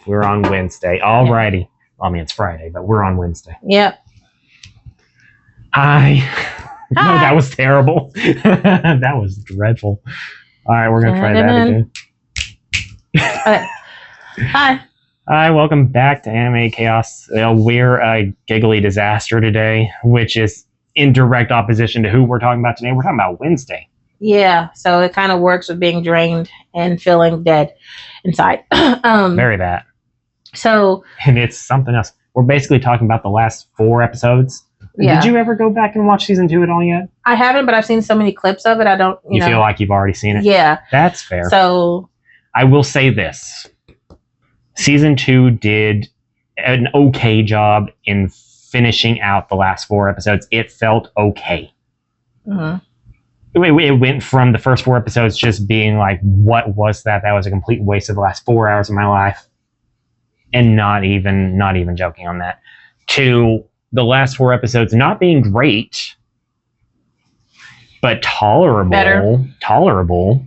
We're on Wednesday. Alrighty. Well, I mean, it's Friday, but we're on Wednesday. Yep. Hi. No, that was terrible. That was dreadful. All right, we're going to try that again. Hi. Hi, welcome back to Anime Chaos. We're a giggly disaster today, which is in direct opposition to who we're talking about today. We're talking about Wednesday. Yeah, so it kind of works with being drained and feeling dead inside. Very bad. So, and it's something else. We're basically talking about the last 4 episodes. Yeah. Did you ever go back and watch season 2 at all yet? I haven't, but I've seen so many clips of it. I don't. You know. Feel like you've already seen it? Yeah, that's fair. So I will say this: season 2 did an okay job in finishing out the last 4 episodes. It felt okay. Mm-hmm. It went from the first 4 episodes just being like, what was that? That was a complete waste of the last 4 hours of my life. And not even joking on that. To the last 4 episodes not being great, but tolerable. Better. Tolerable.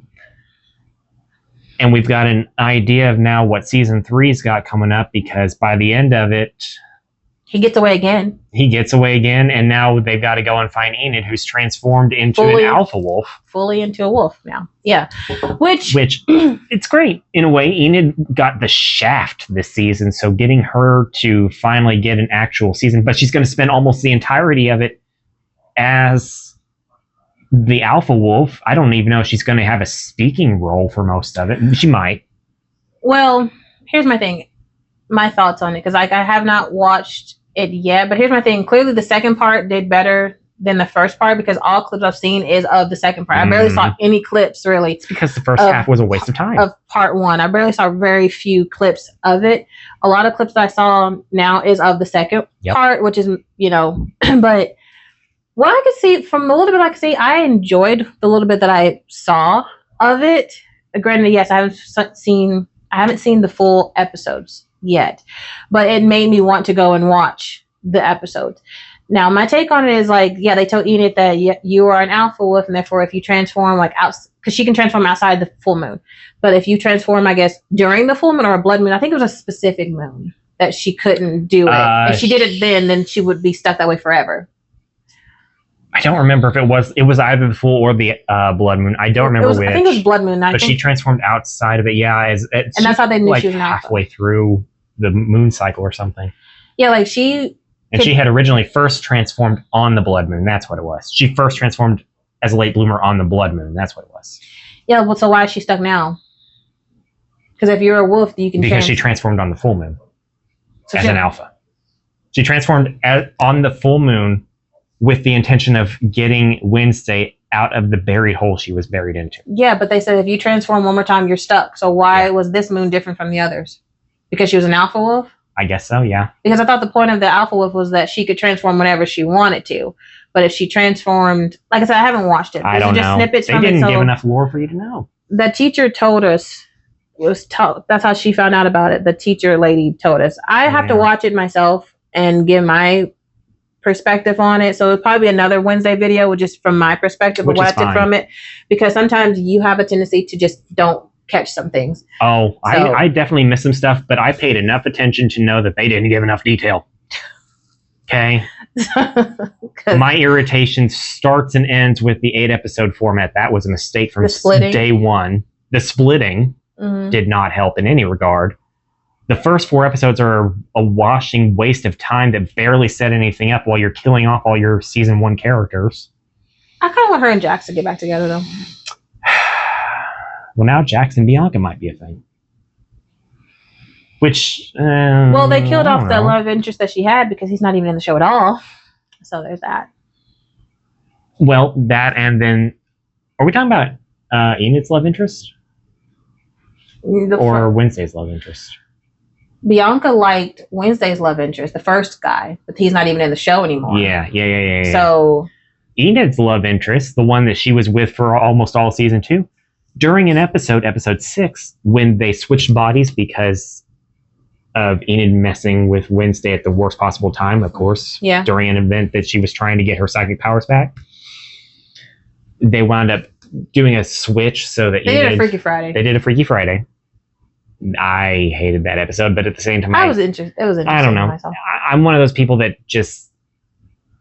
And we've got an idea of now what season 3's got coming up, because by the end of it, he gets away again. And now they've got to go and find Enid, who's transformed into an alpha wolf. Fully into a wolf now. Yeah. Which it's great. In a way, Enid got the shaft this season, so getting her to finally get an actual season, but she's going to spend almost the entirety of it as the alpha wolf. I don't even know if she's going to have a speaking role for most of it. She might. Well, here's my thing. My thoughts on it, because I have not watched it yet, but here's my thing. Clearly the second part did better than the first part, because all clips I've seen is of the second part. I barely saw any clips, really. It's because the first half was a waste of time. Of part 1. I barely saw very few clips of it. A lot of clips that I saw now is of the second part, which is, but what I could see, from the little bit I could see, I enjoyed the little bit that I saw of it. Granted, yes, I haven't seen the full episodes yet, but it made me want to go and watch the episodes. Now, my take on it is like, yeah, they told Enid that you are an alpha wolf, and therefore if you transform because she can transform outside the full moon, but if you transform, I guess, during the full moon or a blood moon, I think it was a specific moon that she couldn't do it. If she did it then she would be stuck that way forever. I don't remember if it was either the full or the blood moon. I don't remember which. I think it was blood moon. But she transformed outside of it. Yeah, and that's how they knew she was an alpha. Halfway through the moon cycle or something. Yeah, like she had originally first transformed on the blood moon. That's what it was. She first transformed as a late bloomer on the blood moon. That's what it was. Yeah, well, so why is she stuck now? Because if you're a wolf, you can. Because she transformed on the full moon as an alpha. She transformed on the full moon with the intention of getting Wednesday out of the buried hole she was buried into. Yeah, but they said if you transform one more time, you're stuck. So why was this moon different from the others? Because she was an alpha wolf? I guess so, yeah. Because I thought the point of the alpha wolf was that she could transform whenever she wanted to. But if she transformed, like I said, I haven't watched it. I don't know. Snippets they didn't give enough lore for you to know. The teacher told us, that's how she found out about it. The teacher lady told us. I have to watch it myself and give my perspective on it. So it'll probably be another Wednesday video, just from my perspective of what I took from it. Because sometimes you have a tendency to just don't catch some things. Oh, so, I definitely missed some stuff, but I paid enough attention to know that they didn't give enough detail. Okay? My irritation starts and ends with the 8-episode format. That was a mistake from day one. The splitting did not help in any regard. The first 4 episodes are a washing waste of time that barely set anything up while you're killing off all your season 1 characters. I kind of want her and Jax to get back together, though. Well, now Jax and Bianca might be a thing. Which, well, they killed off the love interest that she had because he's not even in the show at all. So there's that. Well, that, and then, are we talking about Enid's love interest? Or Wednesday's love interest? Bianca liked Wednesday's love interest, the first guy, but he's not even in the show anymore. Yeah. So Enid's love interest, the one that she was with for almost all season 2, during an episode 6, when they switched bodies because of Enid messing with Wednesday at the worst possible time, of course, during an event that she was trying to get her psychic powers back, they wound up doing a switch so that they did a Freaky Friday. They did a Freaky Friday. I hated that episode, but at the same time, I was interested. It was interesting. I don't know. I'm one of those people that just,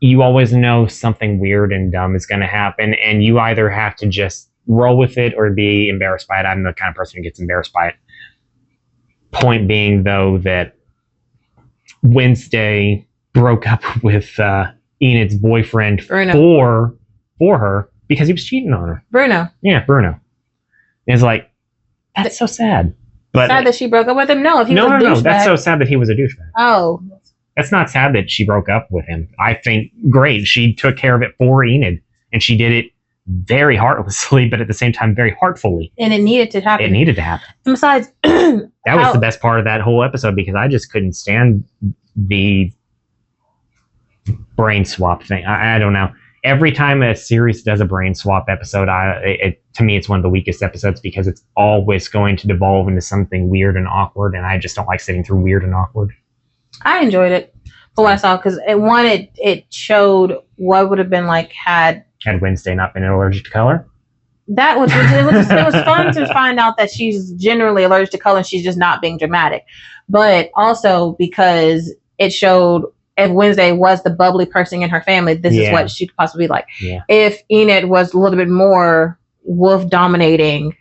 you always know something weird and dumb is going to happen, and you either have to just roll with it or be embarrassed by it. I'm the kind of person who gets embarrassed by it. Point being, though, that Wednesday broke up with Enid's boyfriend Bruno. for her because he was cheating on her. Bruno. Yeah, Bruno. And it's like, that's so sad. But sad that she broke up with him? No, if he was a douchebag. No. That's so sad that he was a douchebag. Oh. That's not sad that she broke up with him. I think, great. She took care of it for Enid, and she did it very heartlessly, but at the same time, very heartfully. And it needed to happen. It needed to happen. And besides... that was the best part of that whole episode, because I just couldn't stand the brain swap thing. I don't know. Every time a series does a brain swap episode, to me, it's one of the weakest episodes because it's always going to devolve into something weird and awkward, and I just don't like sitting through weird and awkward. I enjoyed it for what I saw because it showed what would have been like had Wednesday not been allergic to color. It was fun to find out that she's generally allergic to color and she's just not being dramatic, but also because it showed if Wednesday was the bubbly person in her family, this is what she could possibly be like. Yeah. If Enid was a little bit more wolf dominating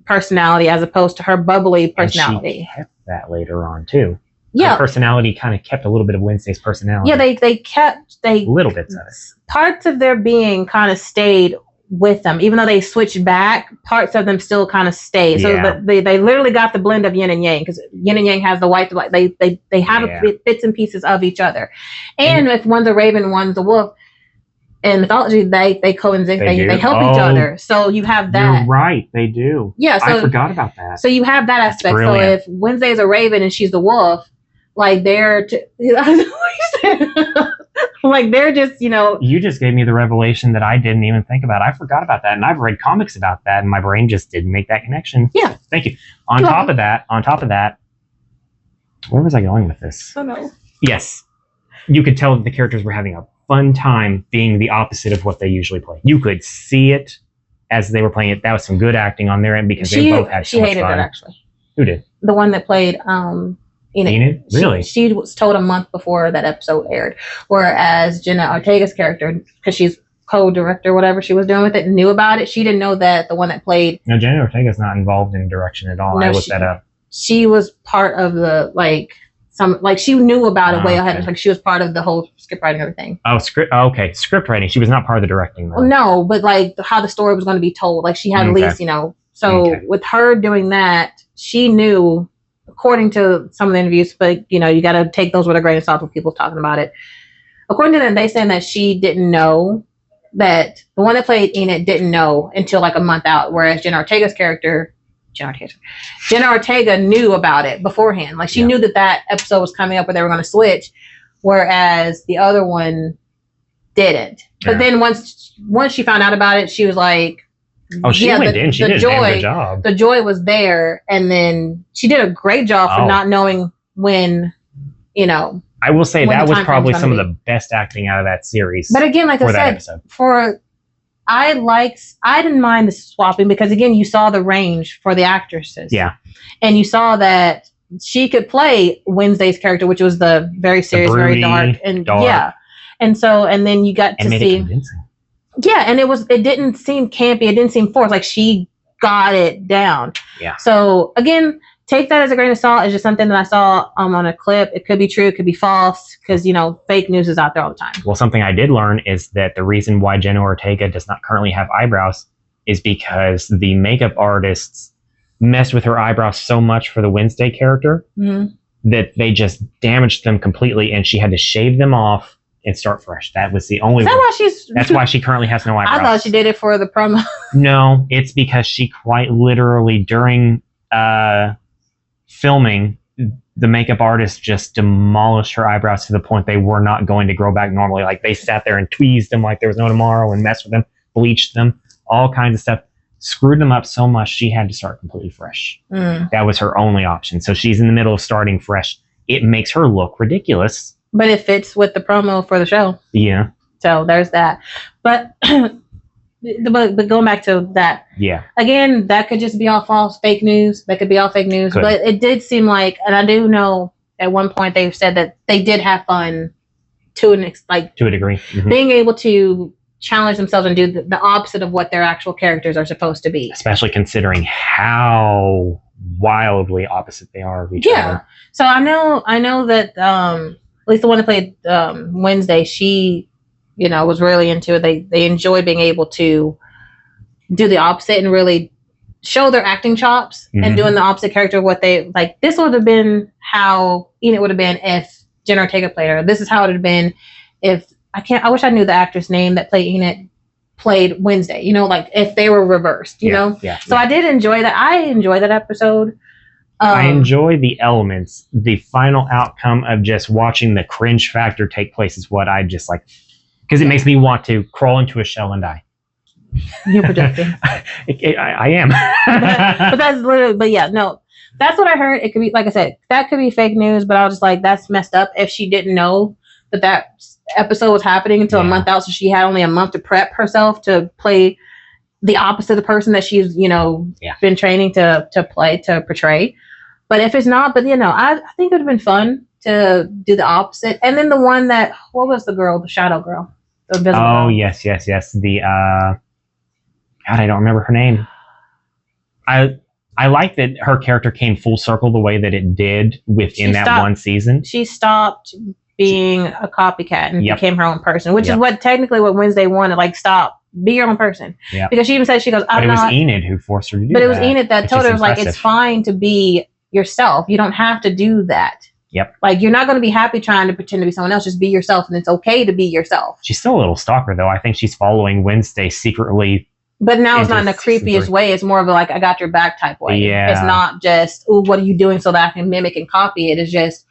personality as opposed to her bubbly personality. And she kept that later on too. Yeah. Her personality kind of kept a little bit of Wednesday's personality. Yeah, they kept little bits of it. Parts of their being kind of stayed with them, even though they switched back. Parts of them still kind of stayed. So they literally got the blend of yin and yang because yin and yang has the white to black. They have bits and pieces of each other. And if one's a raven, one's a wolf. In mythology, they coexist. They help each other. So you have that. You're right. They do. Yeah. So, I forgot about that. So you have that aspect. So if Wednesday is a raven and she's the wolf, like they're like they're just, You just gave me the revelation that I didn't even think about. I forgot about that, and I've read comics about that, and my brain just didn't make that connection. Yeah. Thank you. On top of that, where was I going with this? Oh no. Yes. You could tell that the characters were having a fun time being the opposite of what they usually play. You could see it as they were playing it. That was some good acting on their end because they both had so much fun. She hated it, actually. Who did? The one that played Enid? Really? She was told a month before that episode aired. Whereas Jenna Ortega's character, because she's co-director, whatever she was doing with it, knew about it. She didn't know that the one that played... No, Jenna Ortega's not involved in direction at all. I looked that up. She was part of the, she knew about it way ahead. Like, she was part of the whole script writing and everything. Oh, okay. Script writing. She was not part of the directing, though. Well, no, but, how the story was going to be told. Like, she had at least, So, with her doing that, she knew... According to some of the interviews, but you got to take those with a grain of salt when people talking about it. According to them, they saying that she didn't know that the one that played Enid didn't know until a month out, whereas Jenna Ortega's character, Jenna Ortega knew about it beforehand. Like she knew that episode was coming up where they were going to switch, whereas the other one didn't. But then once she found out about it, she was like. Oh, she went in. She did a damn good job. The joy was there, and then she did a great job for not knowing when, I will say that was probably some of the best acting out of that series. But again, like I said, I didn't mind the swapping because again, you saw the range for the actresses. Yeah, and you saw that she could play Wednesday's character, which was the very serious, very dark, and and then you got to see. Convincing. Yeah, and it didn't seem campy. It didn't seem forced. Like she got it down. Yeah. So again, take that as a grain of salt. It's just something that I saw on a clip. It could be true. It could be false because fake news is out there all the time. Well, something I did learn is that the reason why Jenna Ortega does not currently have eyebrows is because the makeup artists messed with her eyebrows so much for the Wednesday character that they just damaged them completely, and she had to shave them off and start fresh. That was the only. That's why she currently has no eyebrows. I thought she did it for the promo. No, it's because she quite literally during filming, the makeup artist just demolished her eyebrows to the point they were not going to grow back normally. Like they sat there and tweezed them like there was no tomorrow and messed with them, bleached them, all kinds of stuff. Screwed them up so much she had to start completely fresh. That was her only option. So she's in the middle of starting fresh. It makes her look ridiculous. But it fits with the promo for the show. Yeah. So there's that. But but going back to that, again, that could just be all false, fake news. That could be all fake news. Could. But it did seem like, and I do know at one point they said that they did have fun to a degree, being able to challenge themselves and do the opposite of what their actual characters are supposed to be. Especially considering how wildly opposite they are of each other. So I know that at least the one that played Wednesday, she, was really into it. They enjoyed being able to do the opposite and really show their acting chops and doing the opposite character of what they like. This would have been how Enid would have been if Jenna Ortega played her. This is how it would have been if I wish I knew the actress name that played Enid played Wednesday. Like if they were reversed. You know. Yeah. So I did enjoy that. I enjoyed that episode. I enjoy the elements. The final outcome of just watching the cringe factor take place is what I just like, because it makes me want to crawl into a shell and die. You're projecting. I am. but that's literally. But yeah, no. That's what I heard. It could be, like I said, that could be fake news, but I was just like, that's messed up if she didn't know that episode was happening until a month out. So she had only a month to prep herself to play the opposite of the person that she's, been training to portray. But if it's not, I think it would have been fun to do the opposite. And then the one that, what was the girl, the shadow girl? The invisible girl. Yes. The, God, I don't remember her name. I like that her character came full circle the way that it did within one season. She stopped being a copycat and became her own person, which is what Wednesday wanted. Like, stop, be your own person. Yeah. Because she even said, she goes, But it was Enid who forced her to do that. But it was Enid that told her, like, it's fine to be yourself. You don't have to do that. Yep. Like, you're not going to be happy trying to pretend to be someone else. Just be yourself, and it's okay to be yourself. She's still a little stalker, though. I think she's following Wednesday secretly. But now it's not in the creepiest way. It's more of a, like, I got your back type way. Yeah. It's not just, oh, what are you doing so that I can mimic and copy it. It's just,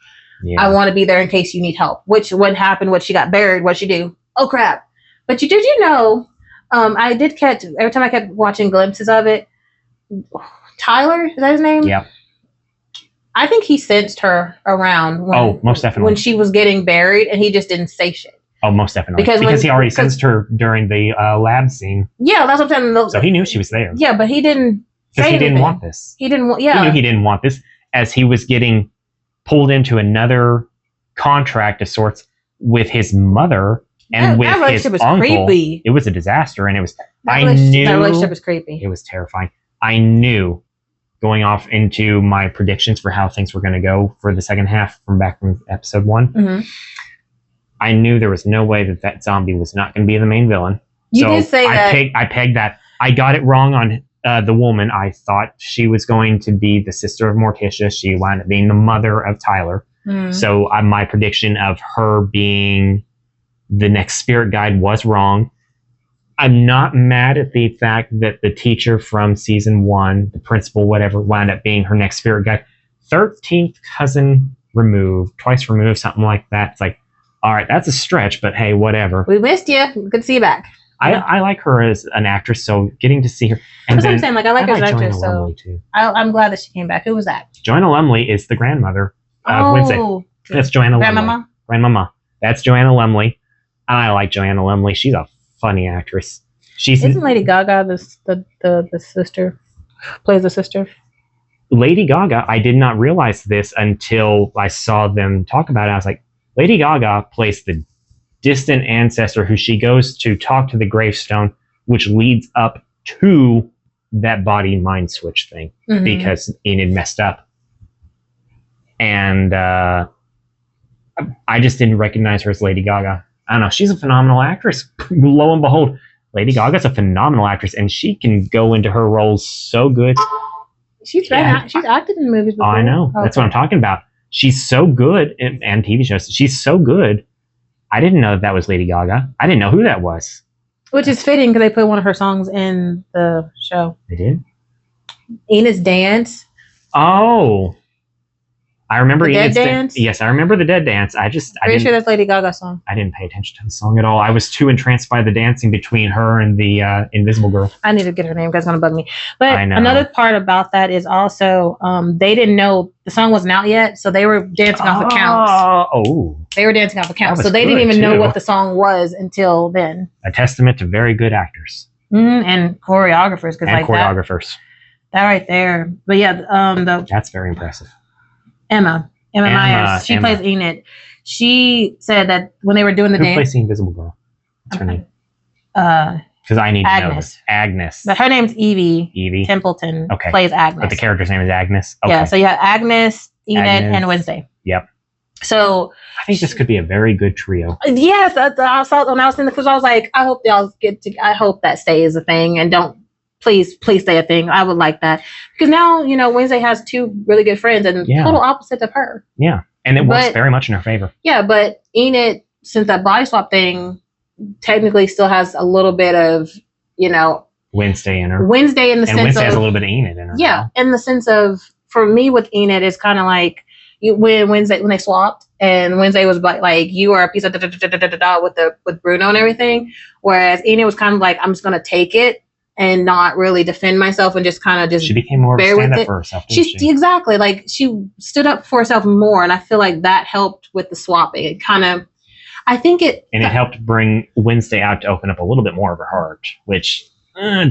I want to be there in case you need help. Which, what happened, what she got buried, what she do. Oh, crap. But did you know, I did catch, every time I kept watching glimpses of it, Tyler, is that his name? Yeah. I think he sensed her around most definitely. When she was getting buried, and he just didn't say shit. Oh, most definitely. Because he already sensed her during the lab scene. Yeah, that's what I'm saying. So he knew she was there. Yeah, but he didn't say anything. He didn't want this. He didn't. He knew he didn't want this, as he was getting pulled into another contract of sorts with his mother and with his uncle. Creepy. It was a disaster, and it was. That relationship was creepy. It was terrifying. I knew, going off into my predictions for how things were going to go for the second half from episode 1. I knew there was no way that zombie was not going to be the main villain. You did say that. I pegged that. I got it wrong on the woman. I thought she was going to be the sister of Morticia. She wound up being the mother of Tyler. So my prediction of her being the next spirit guide was wrong. I'm not mad at the fact that the teacher from season 1, the principal, whatever, wound up being her next spirit guide. 13th cousin removed, twice removed, something like that. It's like, all right, that's a stretch, but hey, whatever. We missed you. Good to see you back. I like her as an actress, so getting to see her. And that's what I'm saying. Like, I like her as an actress, so I'm glad that she came back. Who was that? Joanna Lumley is the grandmother of Wednesday. That's Joanna Lumley. Grandmama. That's Joanna Lumley. I like Joanna Lumley. She's a funny actress. Isn't Lady Gaga the sister? Plays the sister? Lady Gaga, I did not realize this until I saw them talk about it. I was like, Lady Gaga plays the distant ancestor who she goes to talk to the gravestone, which leads up to that body-mind switch thing, because Enid messed up. And I just didn't recognize her as Lady Gaga. I don't know. She's a phenomenal actress. Lo and behold, Lady Gaga's a phenomenal actress, and she can go into her roles so good. She's acted in movies before. Oh, I know. That's what I'm talking about. She's so good, and TV shows. She's so good. I didn't know that was Lady Gaga. I didn't know who that was. Which is fitting, because they put one of her songs in the show. They did? Enid's Dance. Oh. I remember the Dead Dance? Yes, I remember the Dead Dance. Pretty sure that's Lady Gaga's song. I didn't pay attention to the song at all. I was too entranced by the dancing between her and the Invisible Girl. I need to get her name because it's going to bug me. But another part about that is also they didn't know the song wasn't out yet, so they were dancing off accounts. Oh. They were dancing off accounts, so they didn't even know what the song was until then. A testament to very good actors. And choreographers, because like choreographers. That right there. But yeah, that's very impressive. Emma Myers, she plays Enid. She said that when they were doing the dance, who plays the Invisible Girl? What's her name? Because I need to know this. Agnes. But her name's Evie Templeton. Okay. Plays Agnes. But the character's name is Agnes. Okay. Yeah. So you have Agnes, Enid, and Wednesday. Yep. So I think this could be a very good trio. Yes, I saw when I was in the because I was like, I hope y'all get to. I hope that stays a thing and don't. Please stay a thing. I would like that because now Wednesday has two really good friends and total opposites of her. Yeah, and it works very much in her favor. Yeah, but Enid, since that body swap thing, technically still has a little bit of Wednesday in her. Wednesday in the sense Wednesday has a little bit of Enid in her. Yeah, in the sense of for me with Enid is kind of like when they swapped and Wednesday was like you are a piece of with Bruno and everything, whereas Enid was kind of like I'm just gonna take it. And not really defend myself and just kind of just she became more of a stand up for herself. She exactly like she stood up for herself more, and I feel like that helped with the swapping. It kind of, I think it helped bring Wednesday out to open up a little bit more of her heart, which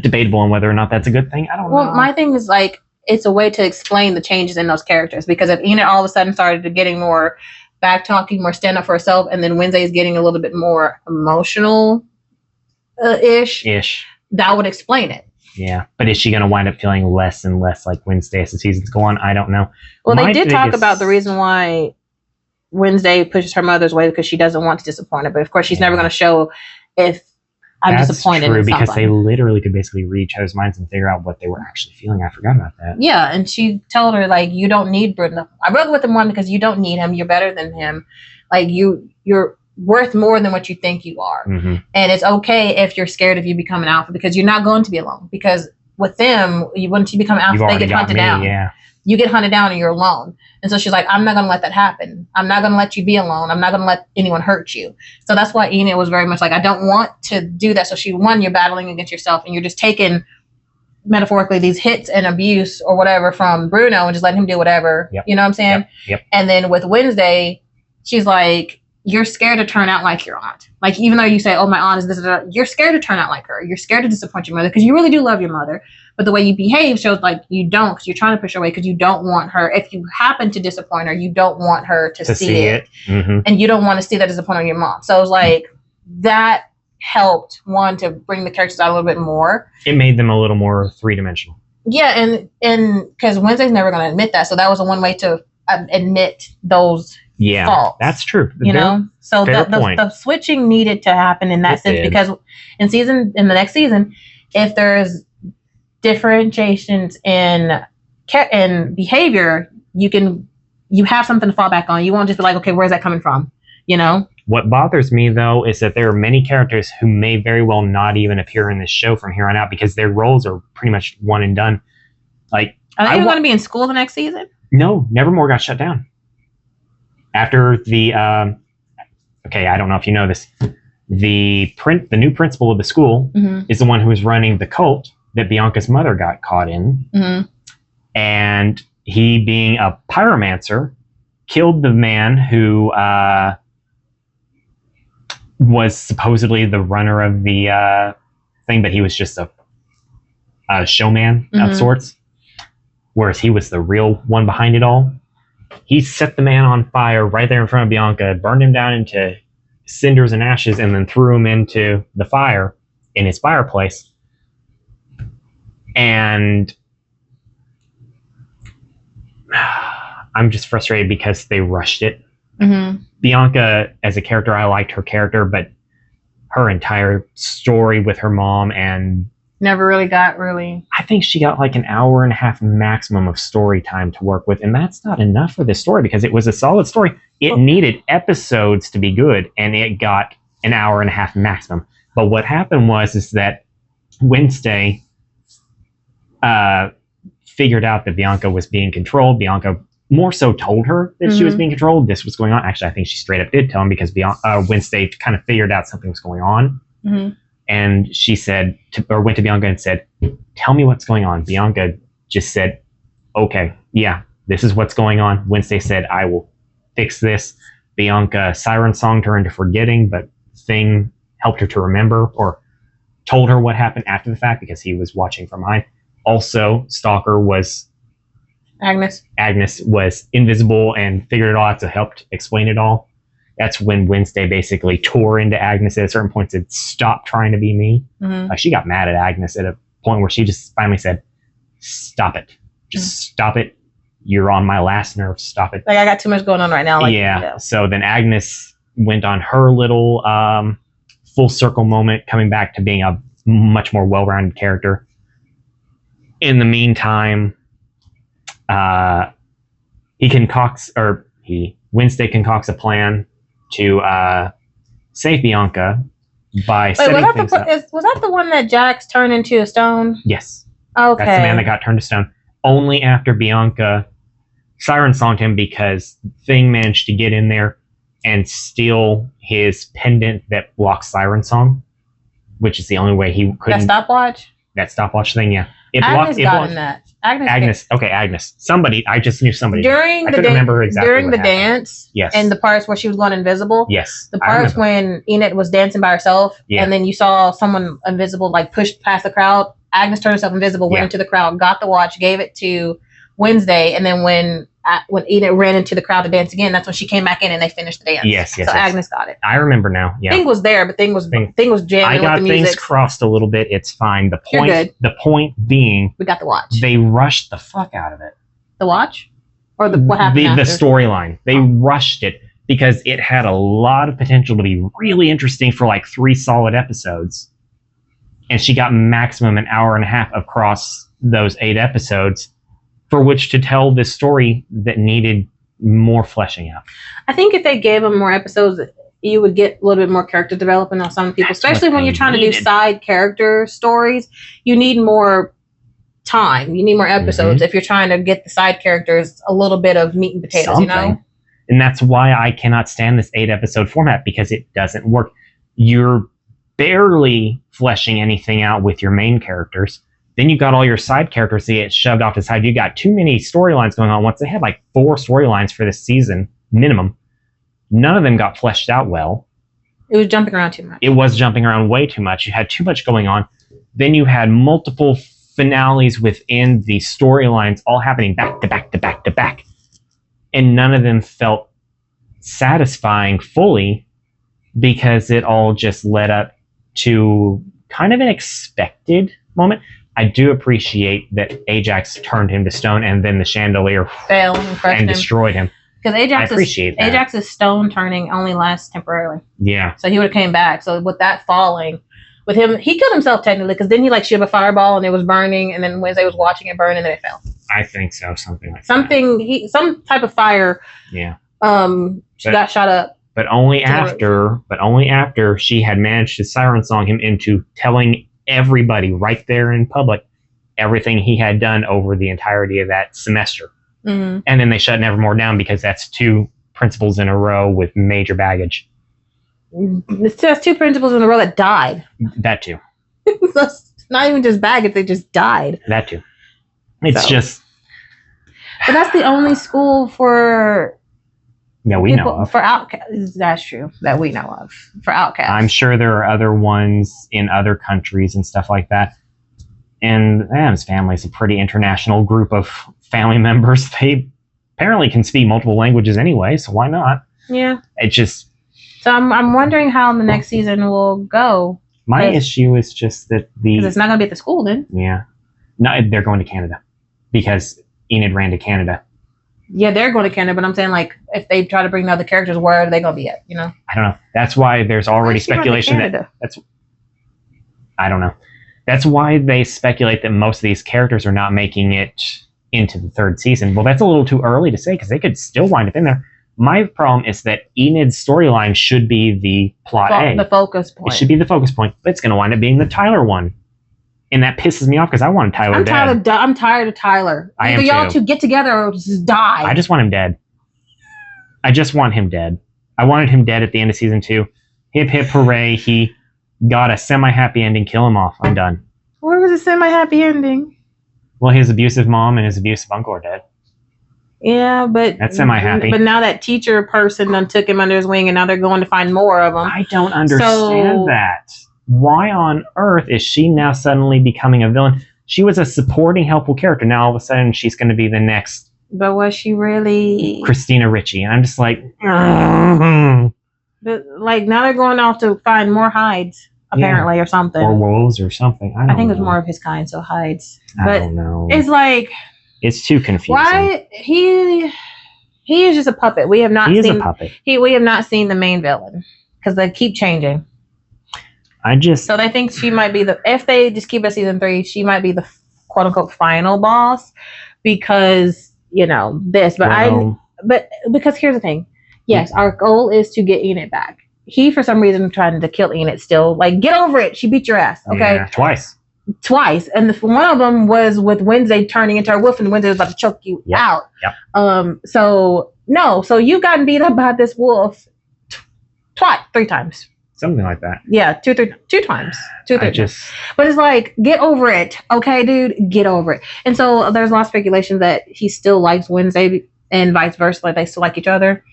debatable on whether or not that's a good thing. I don't know. Well, my thing is like it's a way to explain the changes in those characters because if Enid all of a sudden started getting more back talking, more stand up for herself, and then Wednesday is getting a little bit more emotional ish. That would explain it. Yeah. But is she going to wind up feeling less and less like Wednesday as the seasons go on? I don't know. Well, they did talk about the reason why Wednesday pushes her mother's way because she doesn't want to disappoint her. But of course, she's never going to show if I'm disappointed. That's true because they literally could basically read each other's minds and figure out what they were actually feeling. I forgot about that. Yeah. And she told her, like, you don't need Bruno. I broke with him one because you don't need him. You're better than him. Like, you're worth more than what you think you are. Mm-hmm. And it's okay if you're scared of you becoming alpha because you're not going to be alone. Because with them, once you become alpha, they get hunted down. Yeah. You get hunted down and you're alone. And so she's like, I'm not going to let that happen. I'm not going to let you be alone. I'm not going to let anyone hurt you. So that's why Enid was very much like, I don't want to do that. So you're battling against yourself and you're just taking metaphorically these hits and abuse or whatever from Bruno and just letting him do whatever. Yep. You know what I'm saying? Yep. And then with Wednesday, she's like, you're scared to turn out like your aunt. Like, even though you say, oh, my aunt is this, you're scared to turn out like her. You're scared to disappoint your mother because you really do love your mother. But the way you behave shows like you don't because you're trying to push her away because you don't want her. If you happen to disappoint her, you don't want her to see it. Mm-hmm. And you don't want to see that disappointment on your mom. So it was like that helped one to bring the characters out a little bit more. It made them a little more three-dimensional. Yeah, and because Wednesday's never going to admit that. So that was one way to admit those faults. That's true. So the switching needed to happen in that sense because in the next season, if there's differentiations in behavior, you have something to fall back on. You won't just be like, okay, where's that coming from? What bothers me though is that there are many characters who may very well not even appear in this show from here on out because their roles are pretty much one and done. Like, are they going to be in school the next season? No, Nevermore got shut down after the. Okay, I don't know if you know this. The new principal of the school is the one who is running the cult that Bianca's mother got caught in. Mm-hmm. And he, being a pyromancer, killed the man who was supposedly the runner of the thing, but he was just a showman of sorts, whereas he was the real one behind it all. He set the man on fire right there in front of Bianca, burned him down into cinders and ashes, and then threw him into the fire in his fireplace. And I'm just frustrated because they rushed it. Mm-hmm. Bianca, as a character, I liked her character, but her entire story with her mom and never really got really. I think she got like an hour and a half maximum of story time to work with, and that's not enough for this story because it was a solid story. It needed episodes to be good, and it got an hour and a half maximum. But what happened is that Wednesday figured out that Bianca was being controlled. Bianca more so told her that she was being controlled. This was going on. Actually, I think she straight up did tell him because Wednesday kind of figured out something was going on. Mm-hmm. And she went to Bianca and said, tell me what's going on. Bianca just said, okay, yeah, this is what's going on. Wednesday said, I will fix this. Bianca siren songed her into forgetting, but Thing helped her to remember or told her what happened after the fact because he was watching from behind. Also, Stalker was Agnes was invisible and figured it all out to help explain it all. That's when Wednesday basically tore into Agnes at a certain point, said, "Stop trying to be me." She got mad at Agnes at a point where she just finally said, "Stop it. Just stop it. You're on my last nerve. Stop it." Like, I got too much going on right now. Like, yeah. So then Agnes went on her little full circle moment, coming back to being a much more well-rounded character. In the meantime, Wednesday concocts a plan to save Bianca by setting things up. Was that the one that Jax turned into a stone? Yes. Okay. That's the man that got turned to stone. Only after Bianca siren songed him because Thing managed to get in there and steal his pendant that blocks siren song, which is the only way he couldn't. That stopwatch? That stopwatch thing, yeah. Agnes. Okay, Agnes. Somebody. I just knew somebody. During the dance, yes, and the parts where she was going invisible. Yes. The parts when Enid was dancing by herself, and then you saw someone invisible like pushed past the crowd. Agnes turned herself invisible, went into the crowd, got the watch, gave it to Wednesday, and then when Enid ran into the crowd to dance again, that's when she came back in and they finished the dance. Yes. So Agnes got it. I remember now. Yeah. Thing was there, but Thing was jamming with the music. I got things crossed a little bit. It's fine. The point being, we got the watch. They rushed the fuck out of it. The watch, or what happened? The storyline. They rushed it because it had a lot of potential to be really interesting for like 3 solid episodes, and she got maximum an hour and a half across those 8 episodes, for which to tell this story that needed more fleshing out. I think if they gave them more episodes, you would get a little bit more character development on some people, especially when you're trying to do side character stories. You need more time. You need more episodes if you're trying to get the side characters a little bit of meat and potatoes, you know? And that's why I cannot stand this 8-episode format, because it doesn't work. You're barely fleshing anything out with your main characters. Then you got all your side characters that get shoved off to the side. You got too many storylines going on. Once they had like 4 storylines for this season, minimum. None of them got fleshed out well. It was jumping around too much. It was jumping around way too much. You had too much going on. Then you had multiple finales within the storylines all happening back to back to back to back. And none of them felt satisfying fully, because it all just led up to kind of an expected moment. I do appreciate that Ajax turned him to stone and then the chandelier fell and destroyed him. Because Ajax's stone turning only lasts temporarily. Yeah. So he would have came back. So with that falling, with him, he killed himself technically, because then he like shoot a fireball and it was burning, and then Wednesday was watching it burn and then it fell. I think so. Something like that. Some type of fire. Yeah. Got shot up. But only after she had managed to siren song him into telling everybody right there in public everything he had done over the entirety of that semester. And then they shut Nevermore down because that's 2 principals in a row with major baggage. It's just 2 principals in a row that died. That too. It's not even just baggage, they just died. That too. It's just... But that's the only school for... Yeah, we know of. For outcasts. That's true. That we know of. For outcasts. I'm sure there are other ones in other countries and stuff like that. And Adam's family is a pretty international group of family members. They apparently can speak multiple languages anyway, so why not? Yeah. It just... So I'm wondering how the next season will go. My issue is just that because it's not going to be at the school then. Yeah. No, they're going to Canada. Because Enid ran to Canada. Yeah, they're going to Canada, but I'm saying, like, if they try to bring the other characters, where are they going to be at, you know? I don't know. That's why there's already speculation I don't know. That's why they speculate that most of these characters are not making it into the 3rd season. Well, that's a little too early to say, because they could still wind up in there. My problem is that Enid's storyline should be the plot A. The focus point. It should be the focus point, but it's going to wind up being the Tyler one. And that pisses me off, because I want Tyler dead. I'm tired of Tyler. Either y'all two get together or just die. I just want him dead. I just want him dead. I wanted him dead at the end of season 2. Hip hip hooray. He got a semi-happy ending. Kill him off. I'm done. Where was a semi-happy ending? Well, his abusive mom and his abusive uncle are dead. Yeah, but... That's semi-happy. But now that teacher person done took him under his wing, and now they're going to find more of them. I don't understand that. why on earth is she now suddenly becoming a villain? She was a supporting, helpful character. Now all of a sudden she's going to be the next. But was she really Christina Ricci? And I'm just like, but like now they're going off to find more hides apparently or something, or wolves or something. I think it was more of his kind, so hides. I don't know. It's like it's too confusing. Why he is just a puppet. We have not seen. He is a puppet. We have not seen the main villain because they keep changing. So they think she might be if they just keep it season 3, she might be the quote unquote final boss because this. But because here's the thing. Yes, our goal is to get Enid back. He for some reason trying to kill Enid still. Like, get over it. She beat your ass. Okay. Yeah, twice. And one of them was with Wednesday turning into a wolf, and Wednesday was about to choke you out. Yep. So you've gotten beat up by this wolf twice, 3 times. Something like that. Yeah, 2 times. 2, 3 times. But it's like, get over it. Okay, dude, get over it. And so there's a lot of speculation that he still likes Wednesday and vice versa, like they still like each other.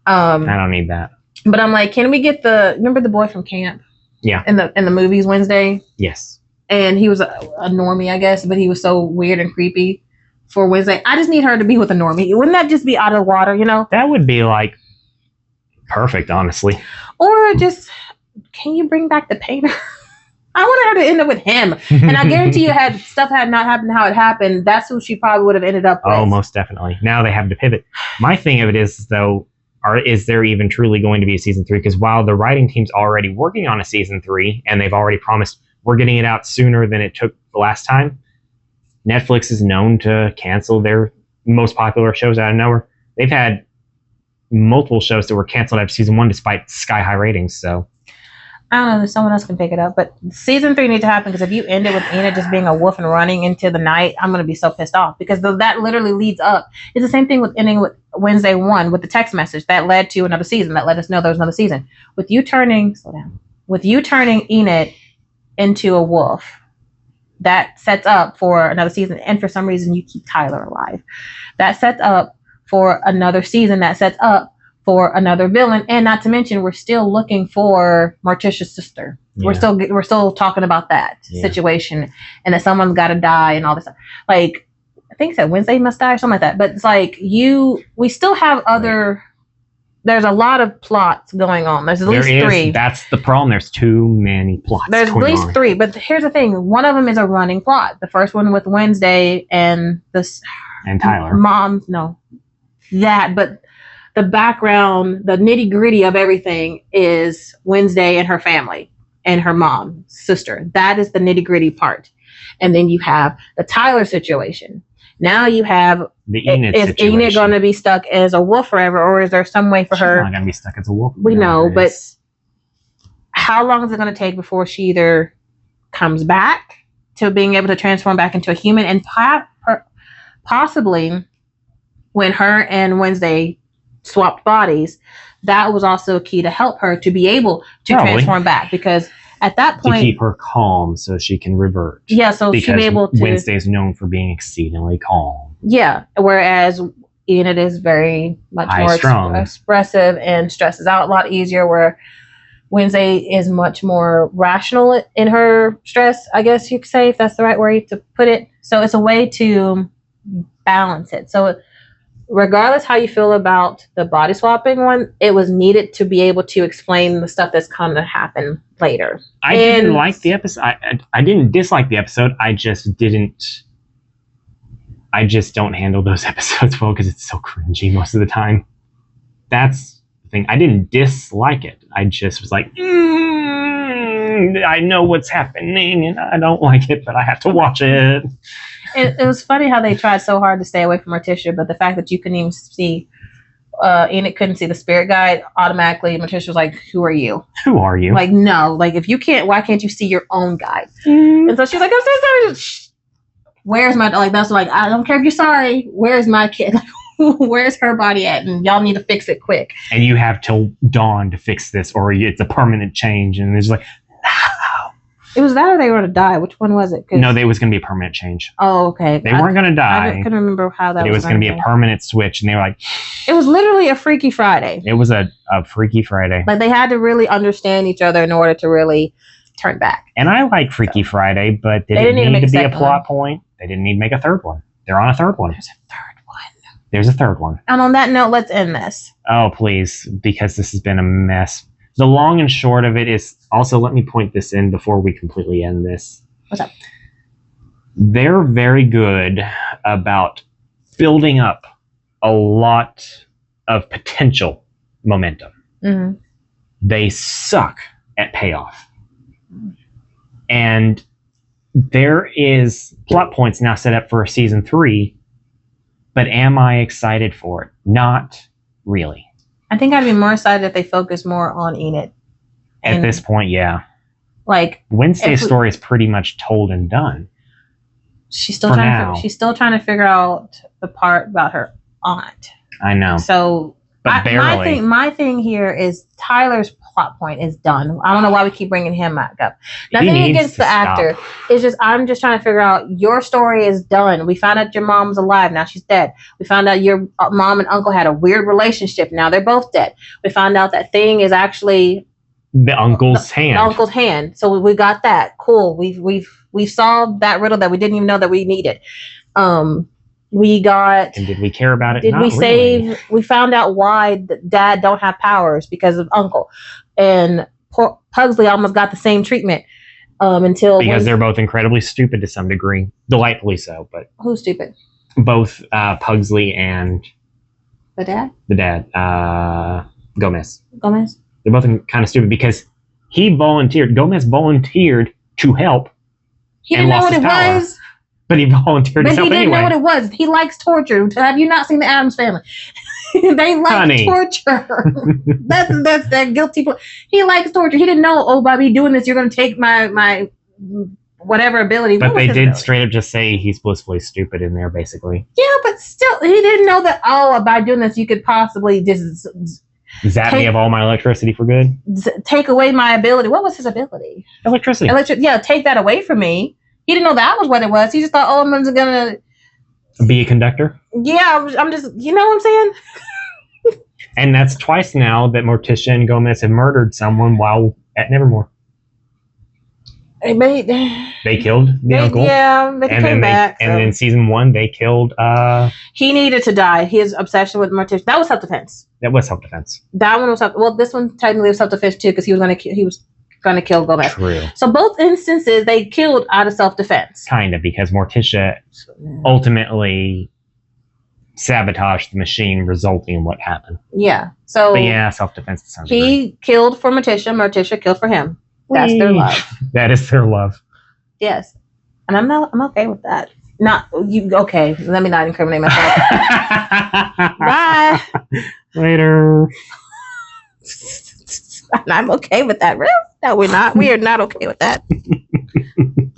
I don't need that. But I'm like, can we get remember the boy from camp? Yeah. In the movies Wednesday? Yes. And he was a normie, I guess, but he was so weird and creepy for Wednesday. I just need her to be with a normie. Wouldn't that just be out of the water, That would be like perfect, honestly. Or just, can you bring back the painter? I wanted her to end up with him. And I guarantee you, had stuff had not happened how it happened, that's who she probably would have ended up with. Oh, most definitely. Now they have to pivot. My thing of it is, though, is there even truly going to be a season 3? Because while the writing team's already working on a season 3, and they've already promised we're getting it out sooner than it took the last time, Netflix is known to cancel their most popular shows out of nowhere. They've had multiple shows that were canceled after season 1 despite sky-high ratings, so... I don't know if someone else can pick it up, but season 3 needs to happen, because if you end it with Enid just being a wolf and running into the night, I'm going to be so pissed off, because that literally leads up. It's the same thing with ending with Wednesday 1 with the text message that led to another season, that let us know there was another season. With you turning Enid into a wolf, that sets up for another season, and for some reason you keep Tyler alive. That sets up for another season, that sets up for another villain, and not to mention we're still looking for Morticia's sister. Yeah. We're still talking about that situation, and that someone's got to die and all this stuff. Like, I think it said Wednesday must die or something like that. But it's like we still have other. Right. There's a lot of plots going on. There's at least 3. That's the problem. There's too many plots. There's at least 3, but here's the thing. One of them is a running plot. The first one with Wednesday and Tyler. But the background, the nitty gritty of everything is Wednesday and her family and her mom, sister. That is the nitty gritty part. And then you have the Tyler situation. Now you have the Enid situation. Is Enid going to be stuck as a wolf forever, or is there some way for her? She's not going to be stuck as a wolf. We know, but how long is it going to take before she either comes back to being able to transform back into a human, and possibly when her and Wednesday swapped bodies, that was also key to help her to be able to transform back, because at that point, to keep her calm so she can revert. Yeah, so she'll be able to. Wednesday's known for being exceedingly calm. Yeah, whereas Enid is very much more expressive and stresses out a lot easier, where Wednesday is much more rational in her stress, I guess you could say, if that's the right way to put it. So it's a way to balance it. So regardless how you feel about the body swapping one, it was needed to be able to explain the stuff that's going to happen later. I didn't like the episode. I didn't dislike the episode. I just don't handle those episodes well because it's so cringy most of the time. That's the thing. I didn't dislike it. I just was like, I know what's happening and I don't like it, but I have to watch it. It was funny how they tried so hard to stay away from Morticia, but the fact that you couldn't even see, Enid couldn't see the spirit guide, automatically Morticia was like, who are you? Who are you? Like, no, like if you can't, why can't you see your own guide? And so she's like, I'm so sorry. Where's my, like, that's like, I don't care if you're sorry. Where's my kid? Where's her body at? And y'all need to fix it quick. And you have till dawn to fix this, or it's a permanent change. And it's like, no. It was that, or they were going to die. Which one was it? No, they was going to be a permanent change. Oh, okay. They weren't going to die. I couldn't remember how that was. It was going to be a permanent switch. And they were like, it was literally a Freaky Friday. It was a Freaky Friday. Like they had to really understand each other in order to really turn back. And I like Freaky Friday, but they didn't need to be a plot point. They didn't need to make a third one. They're on a third one. There's a third one. And on that note, let's end this. Oh, please, because this has been a mess. The long and short of it is, also let me point this in before we completely end this. What's up? They're very good about building up a lot of potential momentum. Mm-hmm. They suck at payoff. And there is plot points now set up for season 3, but am I excited for it? Not really. I think I'd be more excited if they focus more on Enid. At this point, yeah. Like Wednesday's story is pretty much told and done. She's still trying to figure out the part about her aunt. I know. So, but barely. My thing here is Tyler's plot point is done. I don't know why we keep bringing him back up. Nothing against the actor. It's just I'm just trying to figure out your story is done. We found out your mom's alive. Now she's dead. We found out your mom and uncle had a weird relationship. Now they're both dead. We found out that thing is actually the uncle's hand. The uncle's hand. So we got that. Cool. We've solved that riddle that we didn't even know that we needed. We got. And did we care about it? Did we save? Really. We found out why Dad don't have powers because of Uncle, and Pugsley almost got the same treatment because they're both incredibly stupid to some degree, delightfully so. But who's stupid? Both Pugsley and the dad. The dad, Gomez. Gomez. They're both kind of stupid because Gomez volunteered to help. He didn't know what it was. But he volunteered to help anyway. But he didn't know what it was. He likes torture. Have you not seen the Addams Family? They like torture. that's that guilty. He likes torture. He didn't know, by me doing this, you're going to take my whatever ability. But they did straight up just say he's blissfully stupid in there, basically. Yeah, but still, he didn't know that, by doing this, you could possibly just... Zap me of all my electricity for good? Take away my ability. What was his ability? Electricity. Yeah, take that away from me. He didn't know that was what it was. He just thought, I'm just going to... Be a conductor? Yeah, I'm just... You know what I'm saying? And that's twice now that Morticia and Gomez have murdered someone while at Nevermore. They killed the uncle. Yeah, they came back. And then season 1, they killed... He needed to die. His obsession with Morticia. That was self-defense. That was self-defense. That one was this one technically was self-defense too, because he was going to kill Gomez. True. So both instances, they killed out of self-defense. Kind of, because Morticia ultimately sabotaged the machine, resulting in what happened. Yeah. So... But yeah, self-defense to some degree. He killed for Morticia. Morticia killed for him. That's their love. That is their love. Yes. And I'm okay with that. Not you. Okay. Let me not incriminate myself. Bye. Later. And I'm okay with that. Really? No, we're not. We are not okay with that.